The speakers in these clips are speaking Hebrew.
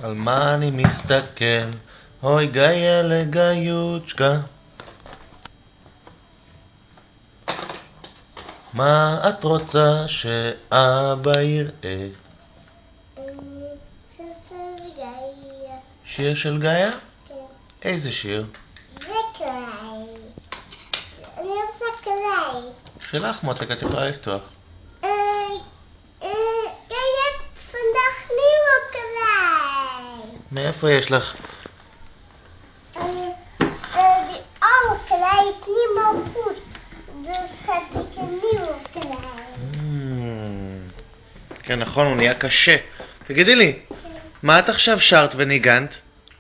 על מה אני מסתכל? אוי גאיה לגאיוצ'קה. מה את רוצה שאבא יראה? שיר של גאיה. שיר של גאיה? כן. איזה שיר? זה קליי. אני עושה קליי. שלך מותק, את יכולה לפתוח. גאיה vandaag nieuwe klei. מאיפה יש לך? Die oude klei is niet meer goed. Dus heb ik een nieuwe klei. כן, נכון, הוא נהיה קשה. תגידי לי, מה את עכשיו שרת וניגנת?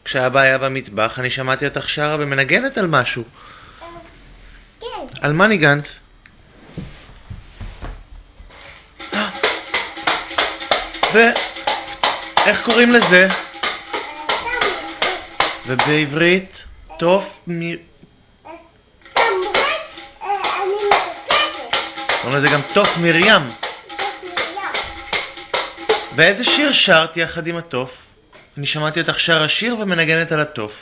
כשאבא היה במטבח, אני שמעתי אותך שרה ומנגנת על משהו. כן. על מה ניגנת? ואיך קוראים לזה? ובעברית? תוף תמרית, אני מתקפת. קוראים לזה גם תוף מרים. ואיזה שיר שרת יחד עם התוף? אני שמעתי אותך שרה שיר ומנגנת על התוף.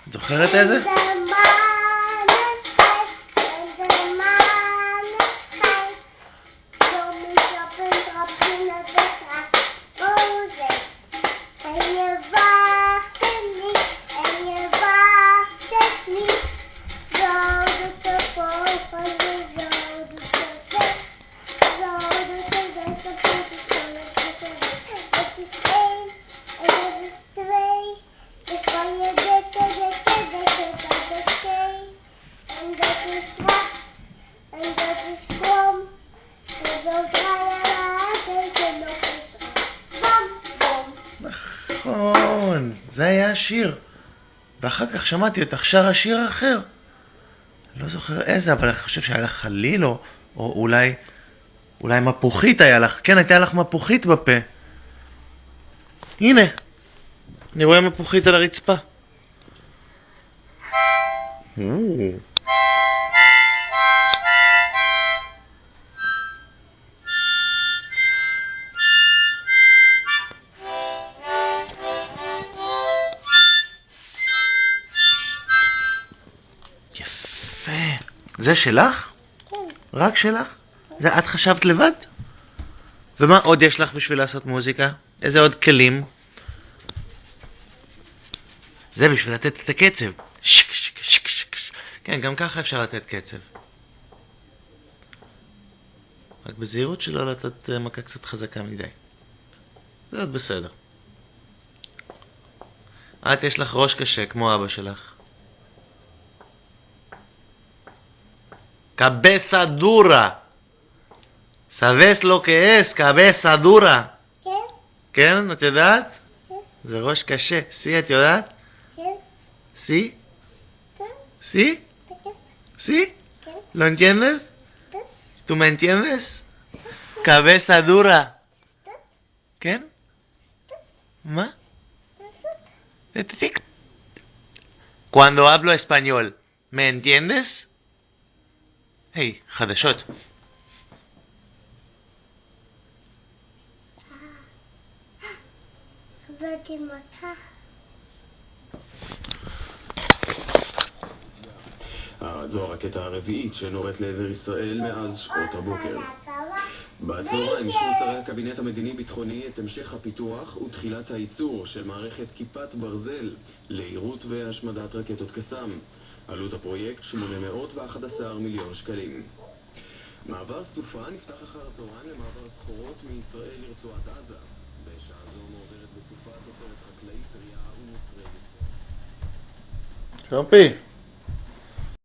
את זוכרת איזה? נכון, זה היה השיר. ואחר כך שמעתי אותך שרה שיר אחר. לא זוכר איזה, אבל אני חושב שהיה לך חליל, או אולי מפוחית היה לך. כן, הייתה לך מפוחית בפה. הנה, אני רואה מפוחית על הרצפה. יפה. זה שלך? כן. רק שלך? זה את חשבת לבד? ומה עוד יש לך בשביל לעשות מוזיקה? איזה עוד כלים? זה בשביל לתת את הקצב. שק, שק, שק, שק. כן, גם ככה אפשר לתת קצב. רק בזהירות שלא לתת מכה קצת חזקה מדי. זה עוד בסדר. את יש לך ראש קשה כמו אבא שלך. cabeza dura. sabes lo que es cabeza dura? כן? כן, את יודעת? כן. זה ראש קשה. סי, את יודעת? כן. סי? כן. סי? כן. סי? כן. ¿Lo entiendes? כן. ¿Tú me entiendes? cabeza dura. כן? מה? Cuando hablo español, ¿me entiendes? היי, חדשות. עבדתי מכה. זו הרקטה הרביעית שנורית לעבר ישראל מאז שעות הבוקר. בצהריים אישרו שרי הקבינט המדיני-ביטחוני את המשך הפיתוח ותחילת הייצור של מערכת כיפת ברזל לעירות והשמדת רקטות קסאם. עלות הפרויקט 811 מיליון שקלים. מעבר סופה נפתח אחר הצהריים למעבר סחורות מישראל לרצועת עזה. בשעה זו מעוברת בסופה תוצרת חקלאית טריה ומוצרי יסוד. שומפי.